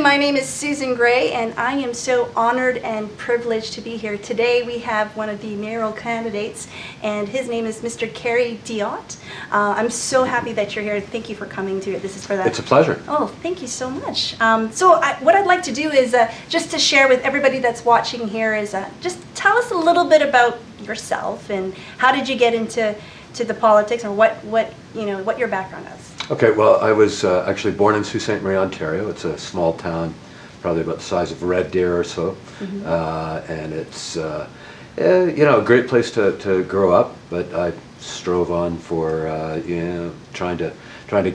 my name is Susan Gray, and I am so honored and privileged to be here. Today we have one of the mayoral candidates, and his name is Mr. Kerry Diotte. I'm so happy that you're here. Thank you for coming to it. This is for that. It's a pleasure. Oh, thank you so much. What I'd like to do is just to share with everybody that's watching here is just tell us a little bit about yourself and how did you get into the politics, or what your background is. Okay, well, I was actually born in Sault Ste. Marie, Ontario. It's a small town, probably about the size of Red Deer or so, and it's a great place to grow up. But I strove on for trying to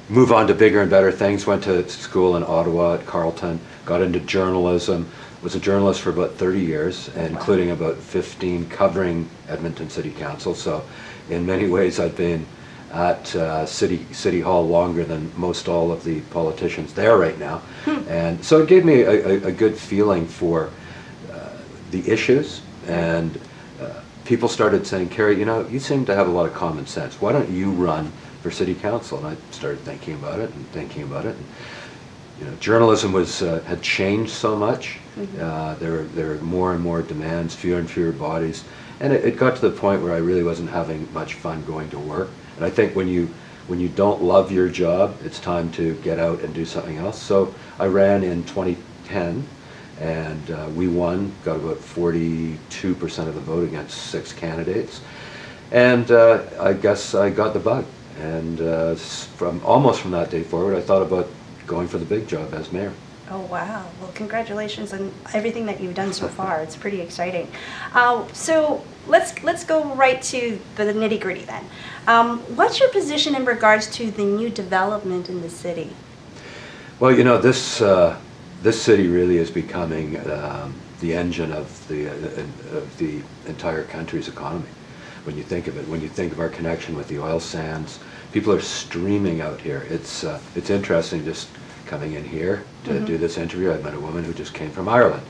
move on to bigger and better things. Went to school in Ottawa at Carleton, got into journalism. Was a journalist for about 30 years, including about 15 covering Edmonton City Council. So in many ways I've been at City Hall longer than most all of the politicians there right now. And so it gave me a good feeling for the issues, and people started saying, Kerry, you seem to have a lot of common sense. Why don't you run for City Council? And I started thinking about it. Journalism had changed so much. There were more and more demands, fewer and fewer bodies, and it got to the point where I really wasn't having much fun going to work. And I think when you don't love your job, it's time to get out and do something else. So I ran in 2010, and we won, got about 42% of the vote against 6 candidates, and I guess I got the bug. And almost from that day forward, I thought about going for the big job as mayor. Oh wow! Well, congratulations on everything that you've done so far. It's pretty exciting. So let's go right to the nitty-gritty then. What's your position in regards to the new development in the city? Well, this city really is becoming the engine of the entire country's economy. When you think of it, when you think of our connection with the oil sands, people are streaming out here. It's interesting just coming in here to do this interview. I met a woman who just came from Ireland,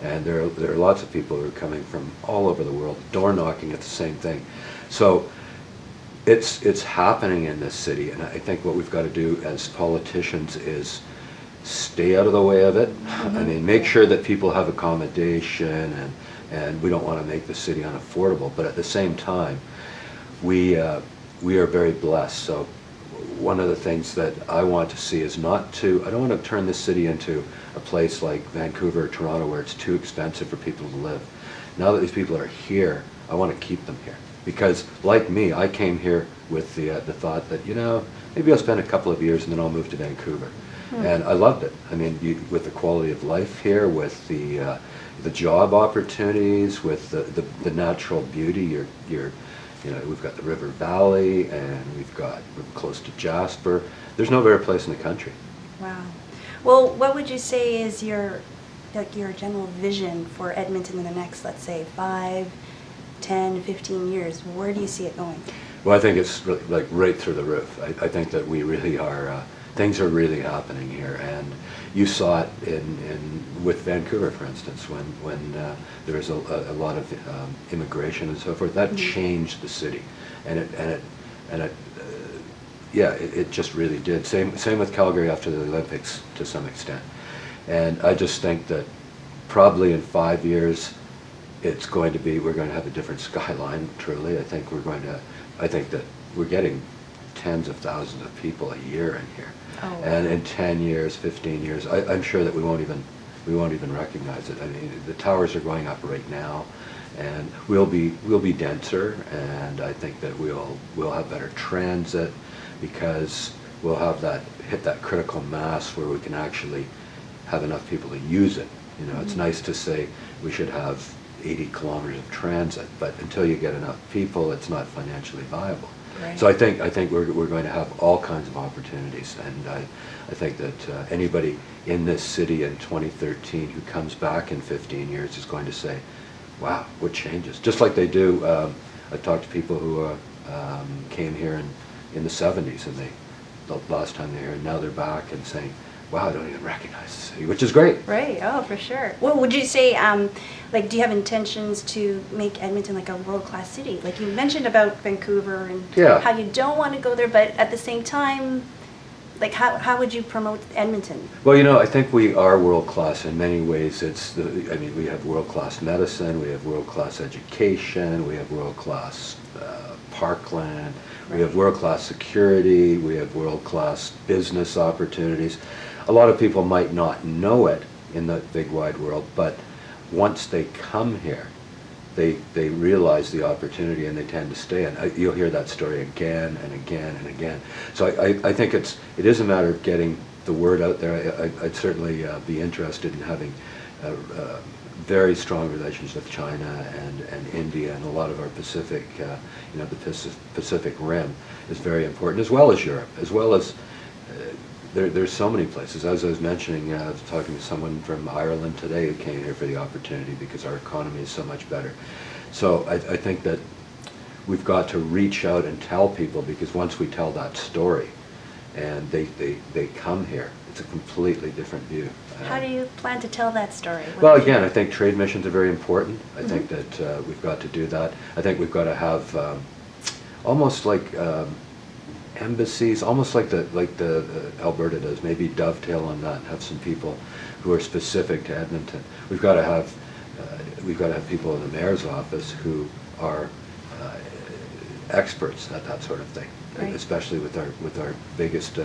and there are lots of people who are coming from all over the world, door knocking at the same thing. So it's happening in this city, and I think what we've got to do as politicians is stay out of the way of it. I mean, make sure that people have accommodation, and we don't want to make the city unaffordable, but at the same time, we are very blessed. So one of the things that I want to see is I don't want to turn this city into a place like Vancouver or Toronto where it's too expensive for people to live. Now that these people are here, I want to keep them here. Because like me, I came here with the thought that, maybe I'll spend a couple of years and then I'll move to Vancouver. And I loved it. I mean, with the quality of life here, with the job opportunities, with the natural beauty, we've got the River Valley, and we're close to Jasper. There's no better place in the country. Wow. Well, what would you say is your general vision for Edmonton in the next, let's say, 5, 10, 15 years? Where do you see it going? Well, I think it's right through the roof. I think that we really are, things are really happening here, and you saw it with Vancouver, for instance, when there was a lot of immigration and so forth. That changed the city, and it just really did. Same with Calgary after the Olympics to some extent, and I just think that probably in 5 years, we're going to have a different skyline. Truly, I think that we're getting tens of thousands of people a year in here. Oh, wow. And in 10 years, 15 years, I'm sure that we won't even recognize it. I mean, the towers are going up right now, and we'll be denser, and I think that we'll have better transit because we'll have hit that critical mass where we can actually have enough people to use it. It's nice to say we should have 80 kilometers of transit, but until you get enough people, it's not financially viable. Right. So I think we're going to have all kinds of opportunities, and I think that anybody in this city in 2013 who comes back in 15 years is going to say, wow, what changes? Just like they do, I've talked to people who came here in the 70s, and the last time they were here, and now they're back and saying, wow, I don't even recognize the city, which is great. Right, oh, for sure. Well, would you say, do you have intentions to make Edmonton like a world-class city? Like you mentioned about Vancouver and how you don't want to go there, but at the same time, like how would you promote Edmonton? Well, you know, I think we are world-class in many ways. I mean, we have world-class medicine, we have world-class education, we have world-class parkland, we have world-class security, we have world-class business opportunities. A lot of people might not know it in the big wide world, but once they come here, they realize the opportunity and they tend to stay. And you'll hear that story again and again and again. So I think it is a matter of getting the word out there. I'd certainly be interested in having very strong relations with China and India, and a lot of our Pacific, you know, the Pacific Rim is very important, as well as Europe, as well as there's so many places. As I was mentioning, I was talking to someone from Ireland today who came here for the opportunity because our economy is so much better. So I think that we've got to reach out and tell people, because once we tell that story and they come here, it's a completely different view. How do you plan to tell that story? Well, again, I think trade missions are very important. I think that we've got to do that. I think we've got to have almost like embassies, almost like the Alberta does, maybe dovetail on that and have some people who are specific to Edmonton. We've got to have people in the mayor's office who are experts at that sort of thing, right, especially with our biggest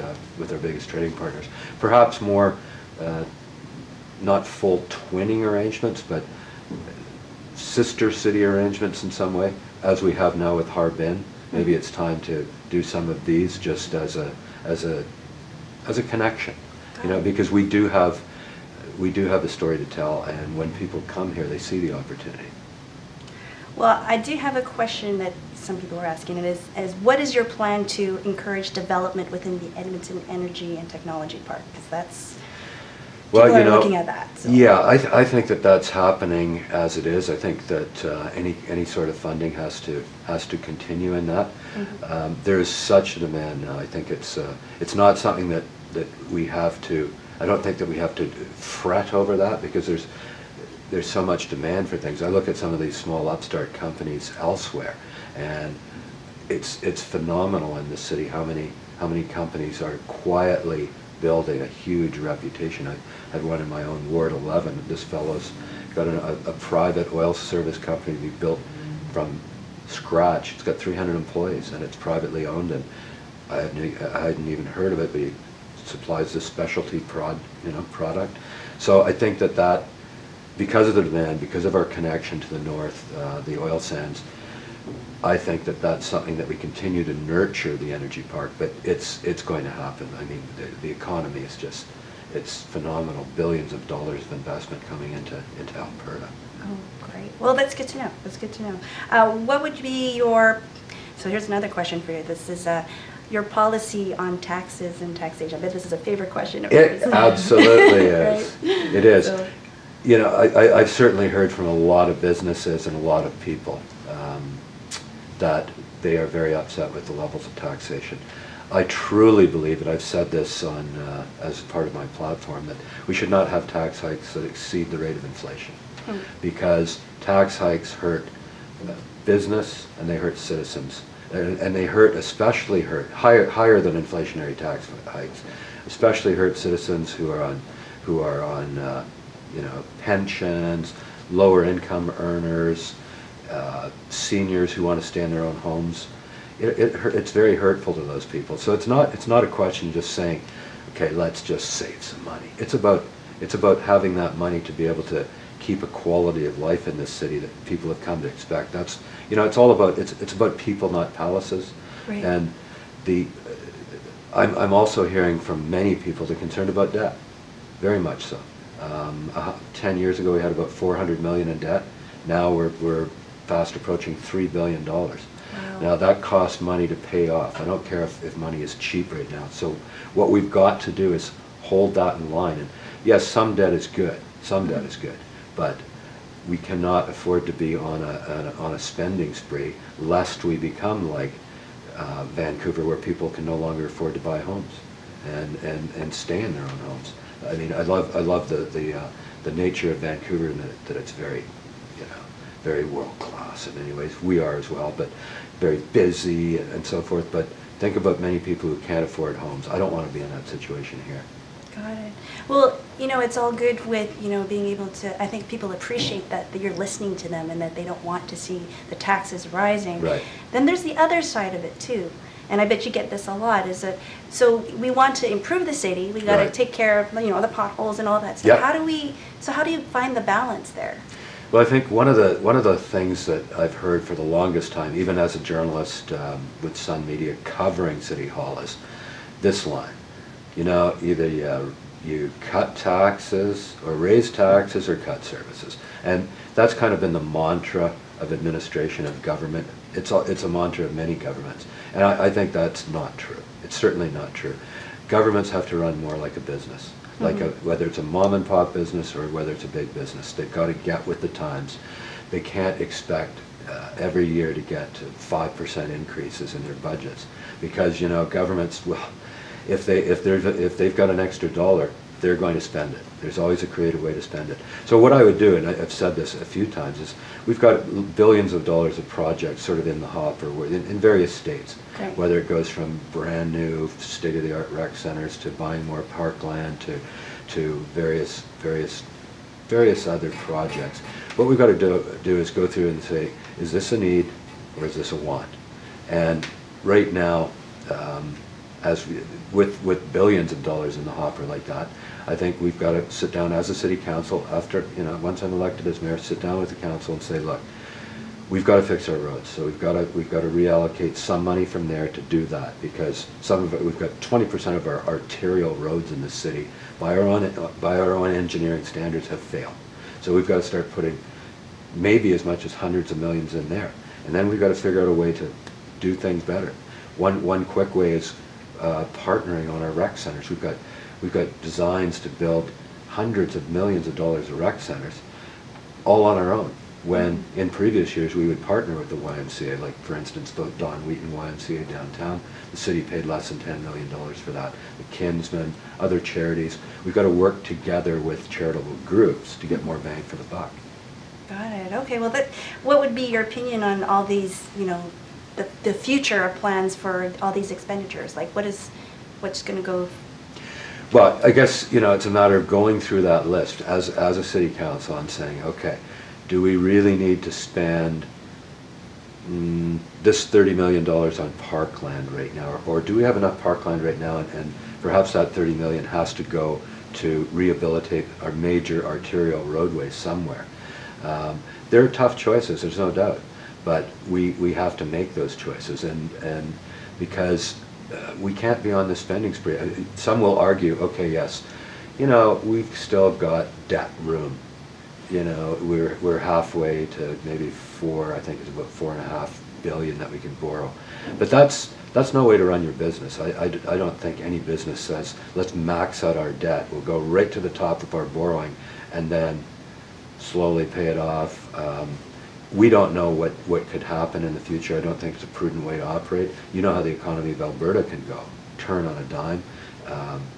trading partners. Perhaps more not full twinning arrangements, but sister city arrangements in some way, as we have now with Harbin. Maybe it's time to do some of these just as a connection, you know, because we do have a story to tell, and when people come here, they see the opportunity. Well, I do have a question that some people are asking, and is what is your plan to encourage development within the Edmonton Energy and Technology Park? Because that's, people are looking at that. So. Yeah, I think that that's happening as it is. I think that any sort of funding has to continue in that. There is such a demand now. I think it's not something that we have to. I don't think that we have to fret over that, because there's so much demand for things. I look at some of these small upstart companies elsewhere, and it's phenomenal in this city how many companies are quietly building a huge reputation. I had one in my own Ward 11. This fellow's got a private oil service company he built from scratch. It's got 300 employees, and it's privately owned, and I hadn't even heard of it, but he supplies this specialty product. So I think that because of the demand, because of our connection to the north, the oil sands, I think that that's something that we continue to nurture the energy park, but it's going to happen. I mean, the economy is just, it's phenomenal. Billions of dollars of investment coming into Alberta. Oh, great. Well, that's good to know. That's good to know. What would be your, so here's another question for you. This is your policy on taxes and taxation. I bet this is a favorite question of yours. It absolutely is. Right? It is. So, you know, I've certainly heard from a lot of businesses and a lot of people that they are very upset with the levels of taxation. I truly believe, and I've said this on as part of my platform, that we should not have tax hikes that exceed the rate of inflation, because tax hikes hurt business and they hurt citizens, and they especially hurt higher than inflationary tax hikes, especially hurt citizens who are on you know, pensions, lower income earners, seniors who want to stay in their own homes. It's very hurtful to those people. So it's not a question of just saying, okay, let's just save some money. It's about having that money to be able to keep a quality of life in this city that people have come to expect. That's, you know, it's all about, it's about people, not palaces. Right. And I'm also hearing from many people they're concerned about debt, very much so. 10 years ago we had about $400 million in debt. Now we're fast approaching $3 billion. Wow. Now that costs money to pay off. I don't care if money is cheap right now. So what we've got to do is hold that in line. And yes, some debt is good. Some debt is good, but we cannot afford to be on a spending spree, lest we become like Vancouver, where people can no longer afford to buy homes and stay in their own homes. I mean, I love the nature of Vancouver, and that it's very, you know, very world class in many ways. We are as well, but very busy and so forth. But Think about many people who can't afford homes. I don't want to be in that situation here. Got it. Well, you know, it's all good with, you know, being able to, I think people appreciate that you're listening to them and that they don't want to see the taxes rising. Right. Then there's the other side of it too. And I bet you get this a lot, is that, so we want to improve the city, we got to Right. take care of, you know, the potholes and all that stuff. Yep. How do you find the balance there? Well, I think one of the things that I've heard for the longest time, even as a journalist with Sun Media covering City Hall, is this line. You know, either you cut taxes or raise taxes or cut services. And that's kind of been the mantra of administration of government. It's a mantra of many governments. And I think that's not true. It's certainly not true. Governments have to run more like a business. Like whether it's a mom and pop business or whether it's a big business, they've got to get with the times. They can't expect every year to get to 5% increases in their budgets, because, you know, governments, well, if they've got an extra dollar, they're going to spend it. There's always a creative way to spend it. So what I would do, and I've said this a few times, is we've got billions of dollars of projects sort of in the hopper in various states, Okay. whether it goes from brand new state-of-the-art rec centers to buying more parkland to various other projects. What we've got to do is go through and say, is this a need or is this a want? And right now, with billions of dollars in the hopper like that, I think we've got to sit down as a city council after, you know, once I'm elected as mayor, sit down with the council and say, look, we've got to fix our roads. So we've got to reallocate some money from there to do that, because some of it, we've got 20% of our arterial roads in the city by our own engineering standards have failed. So we've got to start putting maybe as much as hundreds of millions in there. And then we've got to figure out a way to do things better. One quick way is partnering on our rec centers. We've got designs to build hundreds of millions of dollars of rec centers all on our own, when in previous years we would partner with the YMCA. Like, for instance, the Don Wheaton YMCA downtown, the city paid less than $10 million for that. The Kinsman, other charities. We've got to work together with charitable groups to get more bang for the buck. Got it. Okay. Well, what would be your opinion on all these, you know, the future plans for all these expenditures? Like, what's going to go? Well, I guess, you know, it's a matter of going through that list as a city council and saying, okay, do we really need to spend this $30 million on parkland right now, or do we have enough parkland right now, and perhaps that $30 million has to go to rehabilitate our major arterial roadways somewhere. There are tough choices, there's no doubt, but we have to make those choices, and because we can't be on the spending spree. Some will argue, okay, yes, you know, we've still got debt room. You know, we're halfway to maybe I think it's about $4.5 billion that we can borrow. But that's no way to run your business. I don't think any business says, let's max out our debt. We'll go right to the top of our borrowing and then slowly pay it off. We don't know what could happen in the future. I don't think it's a prudent way to operate. You know how the economy of Alberta can go, turn on a dime.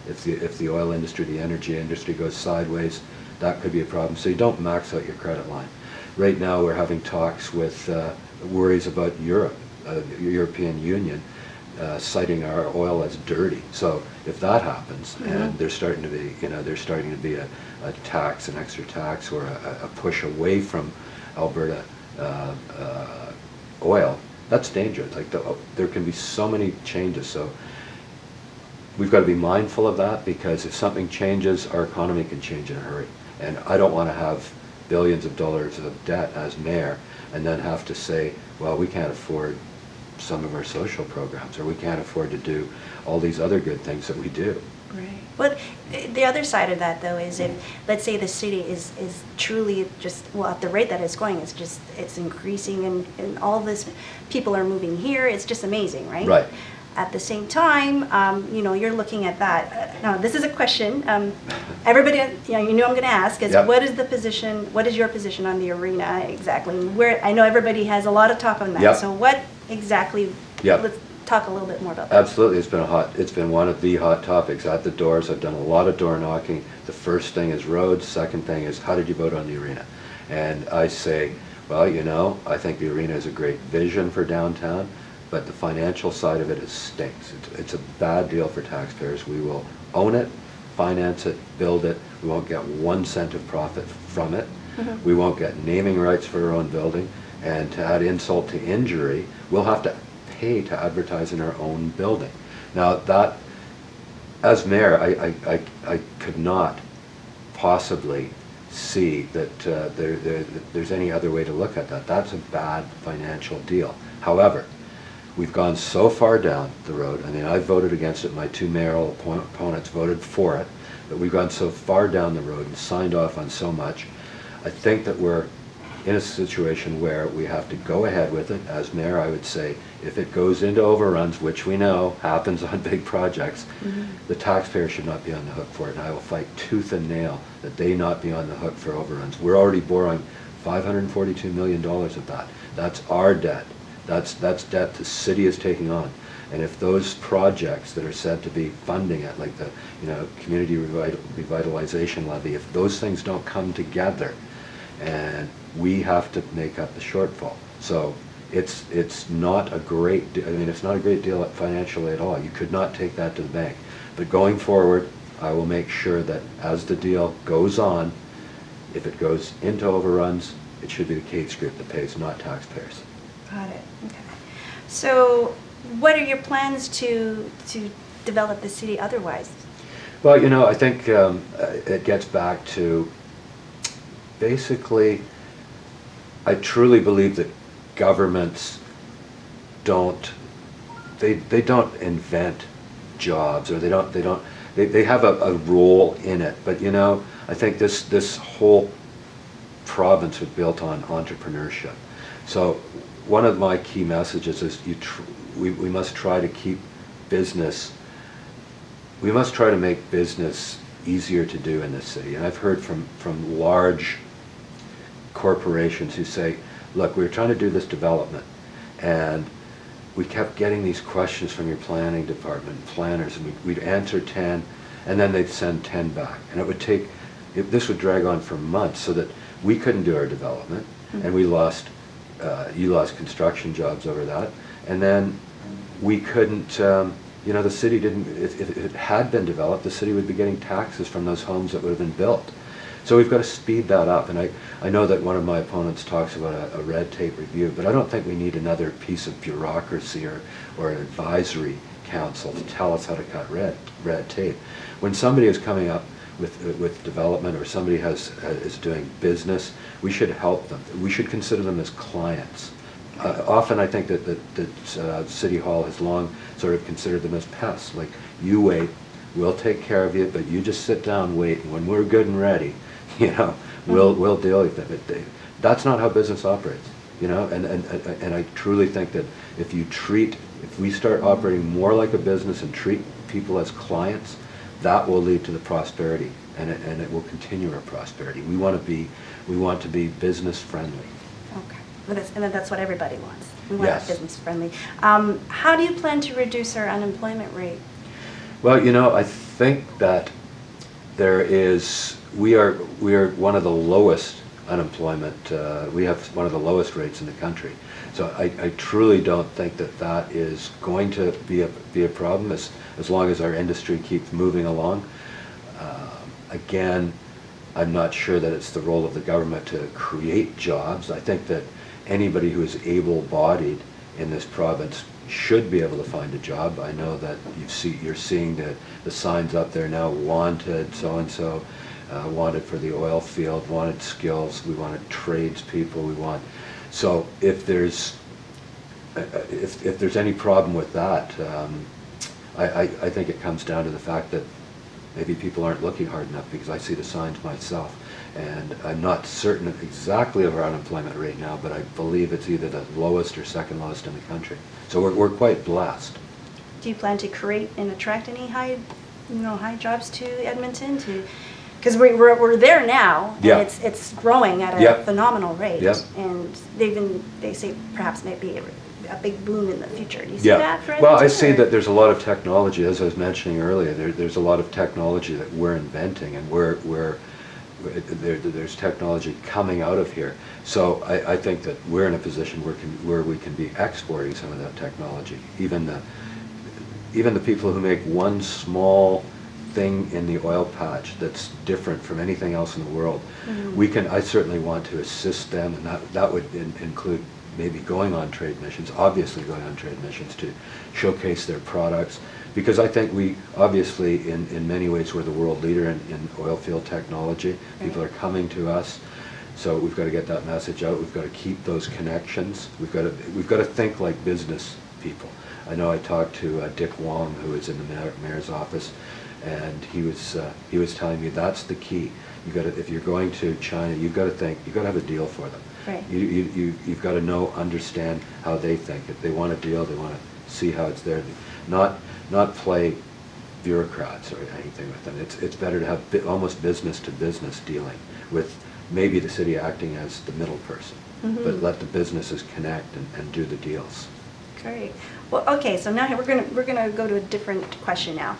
If the oil industry, the energy industry goes sideways, that could be a problem. So you don't max out your credit line. Right now we're having talks with worries about Europe, the European Union, citing our oil as dirty. So if that happens, and there's starting to be a tax, an extra tax, or a push away from Alberta oil, that's dangerous. Like there can be so many changes. So we've got to be mindful of that, because if something changes, our economy can change in a hurry. And I don't want to have billions of dollars of debt as mayor and then have to say, well, we can't afford some of our social programs, or we can't afford to do all these other good things that we do. Right. But the other side of that, though, is if, let's say, the city is truly just, well, at the rate that it's going, it's increasing, and all this, people are moving here, it's just amazing, right? Right. At the same time, you know, you're looking at that. Now, this is a question. Everybody, you know I'm going to ask is, Yep. what is your position on the arena exactly? Where I know everybody has a lot of talk on that. Yep. So what exactly? Yep. Let's talk a little bit more about that. Absolutely, it's been one of the hot topics at the doors. I've done a lot of door knocking. The first thing is roads. Second thing is, how did you vote on the arena? And I say, well, you know, I think the arena is a great vision for downtown, but the financial side of it stinks. It's a bad deal for taxpayers. We will own it, finance it, build it. We won't get 1 cent of profit from it. We won't get naming rights for our own building. And to add insult to injury, we'll have to pay to advertise in our own building. Now that, as mayor, I could not possibly see that there's any other way to look at that. That's a bad financial deal. However, we've gone so far down the road. I mean, I voted against it. My 2 mayoral opponents voted for it. But we've gone so far down the road and signed off on so much. I think that we're in a situation where we have to go ahead with it. As mayor, I would say, if it goes into overruns, which we know happens on big projects, the taxpayer should not be on the hook for it. And I will fight tooth and nail that they not be on the hook for overruns. We're already borrowing $542 million of that. That's our debt. That's debt the city is taking on. And if those projects that are said to be funding it, like the community revitalization levy, if those things don't come together, and we have to make up the shortfall. So it's not a great, it's not a great deal financially at all. You could not take that to the bank. But going forward, I will make sure that as the deal goes on, if it goes into overruns, it should be the Cates Group that pays, not taxpayers. Got it. Okay. So what are your plans to develop the city otherwise? Well, I think it gets back to, basically, I truly believe that governments don't invent jobs, or they have a role in it. But I think this whole province was built on entrepreneurship. So one of my key messages is we must try to keep business. We must try to make business easier to do in this city. And I've heard from large corporations who say, look, we were trying to do this development, and we kept getting these questions from your planning department, planners, and we'd answer 10, and then they'd send 10 back. And this would drag on for months, so that we couldn't do our development, and you lost construction jobs over that. And then we couldn't, the city didn't, if it had been developed, the city would be getting taxes from those homes that would have been built. So we've got to speed that up. And I know that one of my opponents talks about a red tape review, but I don't think we need another piece of bureaucracy or an advisory council to tell us how to cut red tape. When somebody is coming up with development, or somebody is doing business, we should help them. We should consider them as clients. Often I think that City Hall has long sort of considered them as pests. Like, you wait, we'll take care of you, but you just sit down, wait, and when we're good and ready, we'll deal with it. That's not how business operates, and I truly think that if we start operating more like a business and treat people as clients, that will lead to the prosperity, and it will continue our prosperity. We want to be business friendly. Okay. And that's what everybody wants. We want Yes. business friendly. How do you plan to reduce our unemployment rate? Well, I think that we are one of the lowest unemployment. We have one of the lowest rates in the country. So I truly don't think that is going to be a problem as long as our industry keeps moving along. Again, I'm not sure that it's the role of the government to create jobs. I think that anybody who is able-bodied in this province should be able to find a job. I know that you're seeing the signs up there now, wanted so-and-so, wanted for the oil field, wanted skills, we wanted tradespeople, so if there's any problem with that, I think it comes down to the fact that maybe people aren't looking hard enough, because I see the signs myself. And I'm not certain exactly of our unemployment rate now, but I believe it's either the lowest or second lowest in the country. So we're quite blessed. Do you plan to create and attract any high jobs to Edmonton? Because we're there now, and Yeah. it's growing at a Yeah. phenomenal rate. Yeah. And they say perhaps maybe a big boom in the future. Do you see that for Edmonton? Well, I see that there's a lot of technology, as I was mentioning earlier. There's a lot of technology that we're inventing, and there's technology coming out of here. So I think that we're in a position where we can be exporting some of that technology. Even the people who make one small thing in the oil patch that's different from anything else in the world, I certainly want to assist them, and that would include maybe going on trade missions, obviously going on trade missions to showcase their products. Because I think we, obviously, in many ways, we're the world leader in oil field technology. People are coming to us, so we've got to get that message out. We've got to keep those connections. We've got to think like business people. I know I talked to Dick Wong, who is in the mayor's office, and he was telling me that's the key. If you're going to China, you've got to have a deal for them. Right. You've got to understand how they think. If they want a deal, they want to see how it's there. Not play bureaucrats or anything with them. It's better to have almost business to business dealing with maybe the city acting as the middle person, but let the businesses connect and do the deals. Great. Well, okay. So now we're gonna go to a different question now.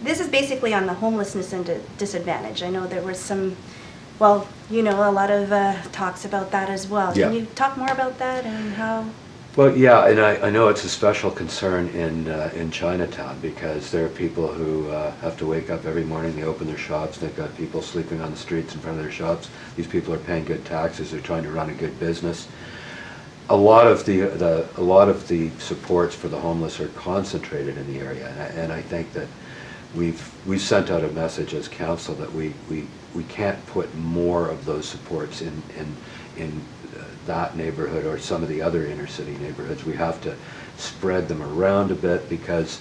This is basically on the homelessness and disadvantage. I know there was some. Well, a lot of talks about that as well. Yeah. Can you talk more about that and how? Well, yeah, and I know it's a special concern in Chinatown, because there are people who have to wake up every morning, they open their shops, they've got people sleeping on the streets in front of their shops. These people are paying good taxes, they're trying to run a good business. A lot of the supports for the homeless are concentrated in the area, and I think that we've sent out a message as council that we can't put more of those supports in that neighborhood or some of the other inner city neighborhoods. We have to spread them around a bit, because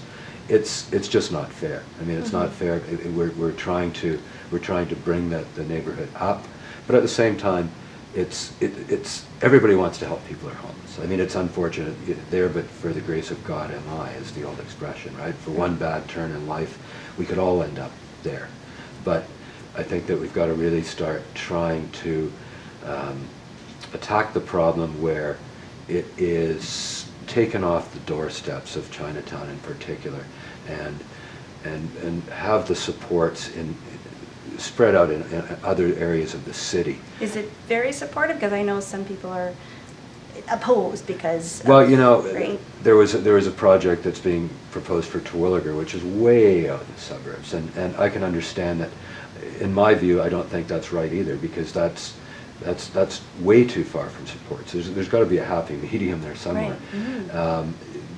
it's just not fair. I mean, it's not fair. We're trying to bring the neighborhood up, but at the same time, it's everybody wants to help people who are homeless. I mean, it's unfortunate there, but for the grace of God am I, is the old expression, right? For one bad turn in life, we could all end up there. But I think that we've got to really start trying to attack the problem where it is taken off the doorsteps of Chinatown in particular, and have the supports spread out in other areas of the city. Is it very supportive? Because I know some people are opposed because. Well, right? there was a project that's being proposed for Terwilliger, which is way out in the suburbs, and I can understand that. In my view, I don't think that's right either, because that's way too far from supports. There's got to be a happy medium there somewhere, right.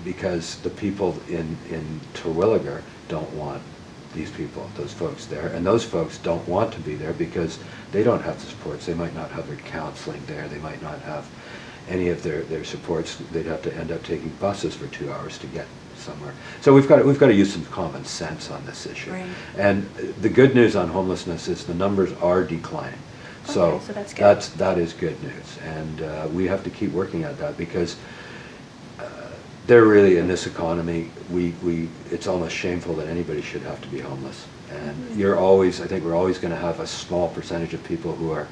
Because the people in Terwilliger don't want these people, those folks there, and those folks don't want to be there because they don't have the supports. They might not have their counseling there. They might not have any of their supports. They'd have to end up taking buses for 2 hours to get somewhere. So we've got to use some common sense on this issue. Right. And the good news on homelessness is the numbers are declining. So, so that's good. That is good news, and we have to keep working at that, because they're really, in this economy, it's almost shameful that anybody should have to be homeless. And I think we're always going to have a small percentage of people who are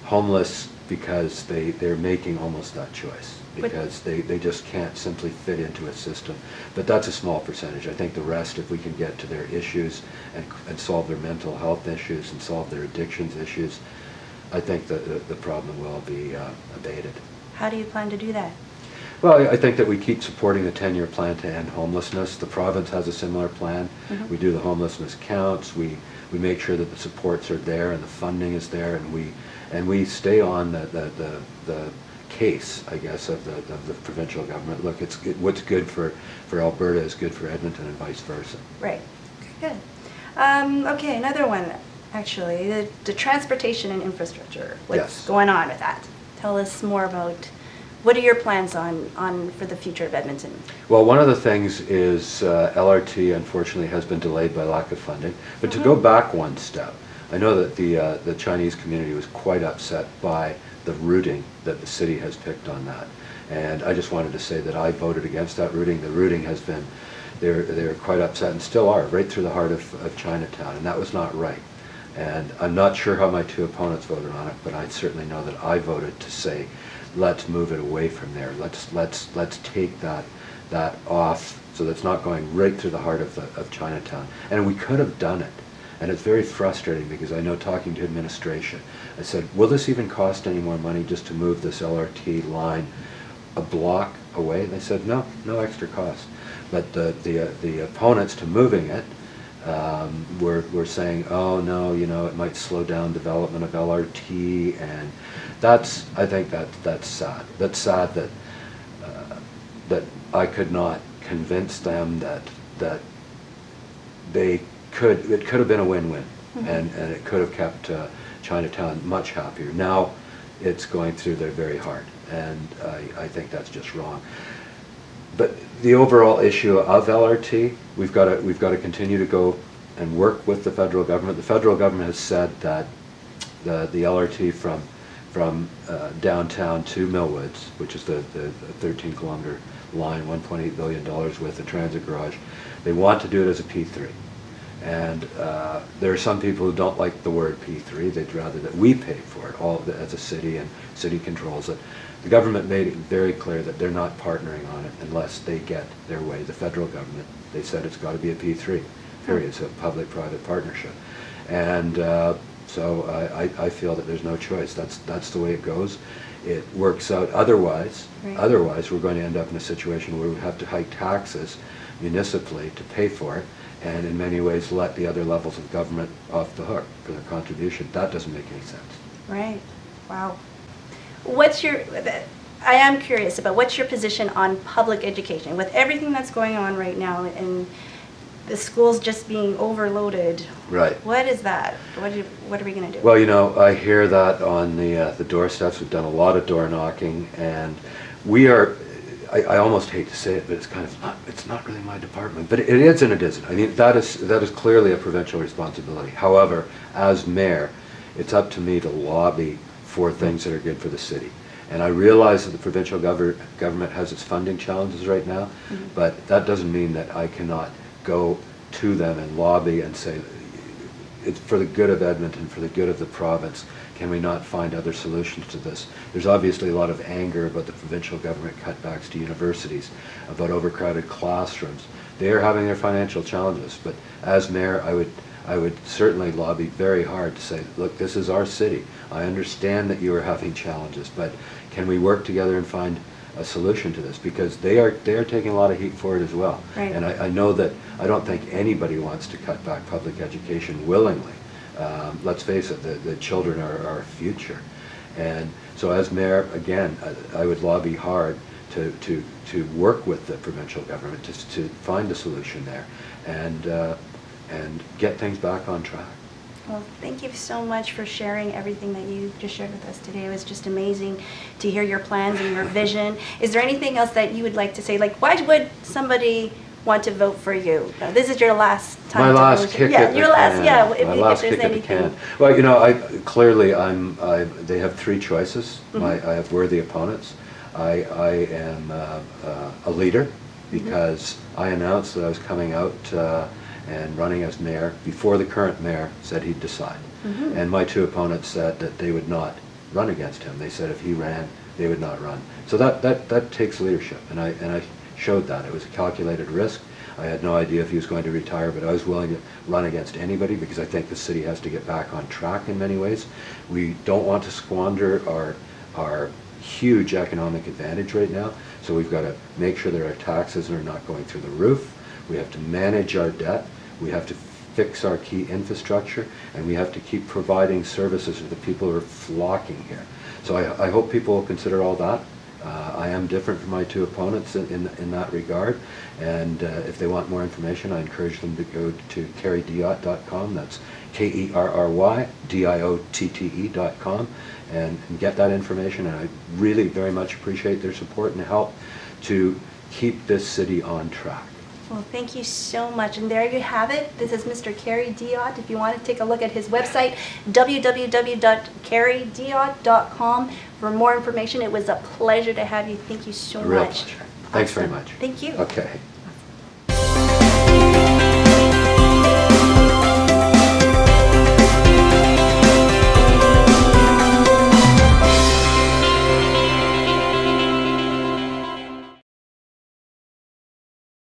homeless because they're making almost that choice, because they just can't simply fit into a system. But that's a small percentage. I think the rest, if we can get to their issues and solve their mental health issues and solve their addictions issues, I think that the problem will be abated. How do you plan to do that? Well, I think that we keep supporting the 10-year plan to end homelessness. The province has a similar plan. We do the homelessness counts. We make sure that the supports are there and the funding is there, and we stay on the case, I guess, of the provincial government. Look, what's good for Alberta is good for Edmonton, and vice versa. Right. Good. Okay, another one. Actually, the transportation and infrastructure. What's going on with that? Tell us more about. What are your plans for the future of Edmonton? Well, one of the things is LRT, unfortunately, has been delayed by lack of funding. But to go back one step, I know that the Chinese community was quite upset by the routing that the city has picked on that. And I just wanted to say that I voted against that routing. The routing has been, they're quite upset, and still are, right through the heart of Chinatown, and that was not right. And I'm not sure how my two opponents voted on it, but I certainly know that I voted to say, let's move it away from there. Let's take that off, so that's not going right through the heart of Chinatown. And we could have done it. And it's very frustrating because I know, talking to administration, I said, will this even cost any more money just to move this LRT line a block away? And they said, no, no extra cost. But the opponents to moving it were saying, oh no, you know, it might slow down development of LRT, and I think that's sad. That's sad that that I could not convince them that it could have been a win-win, and it could have kept Chinatown much happier. Now it's going through there very hard, and I think that's just wrong. But the overall issue of LRT, we've got to continue to go and work with the federal government. The federal government has said that the LRT from downtown to Millwoods, which is the 13-kilometer line, $1.8 billion with the transit garage, they want to do it as a P3. And there are some people who don't like the word P3. They'd rather that we pay for it all as a city, and city controls it. The government made it very clear that they're not partnering on it unless they get their way. The federal government, they said it's got to be a P3, period. It's a public-private partnership. And so I feel that there's no choice. That's the way it goes. It works out. Otherwise, we're going to end up in a situation where we have to hike taxes municipally to pay for it, and in many ways let the other levels of government off the hook for their contribution. That doesn't make any sense. Right. Wow. I am curious about what's your position on public education with everything that's going on right now and the schools just being overloaded. Right. What is that? What are we going to do? Well, you know, I hear that on the doorsteps. We've done a lot of door knocking, and we are. I almost hate to say it, but it's not really my department. But it is and it isn't. I mean, that is clearly a provincial responsibility. However, as mayor, it's up to me to lobby for things that are good for the city. And I realize that the provincial government has its funding challenges right now, but that doesn't mean that I cannot go to them and lobby and say, it's for the good of Edmonton, for the good of the province, can we not find other solutions to this? There's obviously a lot of anger about the provincial government cutbacks to universities, about overcrowded classrooms. They are having their financial challenges, but as mayor, I would certainly lobby very hard to say, look, this is our city. I understand that you are having challenges, but can we work together and find a solution to this? Because they are taking a lot of heat for it as well. Right. And I know that I don't think anybody wants to cut back public education willingly. Let's face it, the children are our future. And so as mayor, again, I would lobby hard to work with the provincial government to find a solution there and get things back on track. Well, thank you so much for sharing everything that you just shared with us today. It was just amazing to hear your plans and your vision. Is there anything else that you would like to say? Like, why would somebody want to vote for you? This is your last time. My last kick at the can. Yeah, my last kick at the can. Well, you know, they have three choices. I have worthy opponents. I am a leader because I announced that I was coming out and running as mayor before the current mayor said he'd decide. And my two opponents said that they would not run against him. They said if he ran, they would not run. So that takes leadership, and I showed that. It was a calculated risk. I had no idea if he was going to retire, but I was willing to run against anybody because I think the city has to get back on track in many ways. We don't want to squander our huge economic advantage right now, so we've got to make sure that our taxes are not going through the roof. We have to manage our debt. We have to fix our key infrastructure, and we have to keep providing services to the people who are flocking here. So I hope people will consider all that. I am different from my two opponents in that regard, and if they want more information, I encourage them to go to kerrydiotte.com. That's KERRYDIOTTE.com, and get that information. And I really very much appreciate their support and help to keep this city on track. Well, thank you so much. And there you have it. This is Mr. Kerry Diotte. If you want to take a look at his website, www.kerrydiotte.com for more information. It was a pleasure to have you. Thank you so much. Thanks very much. Thank you. Okay.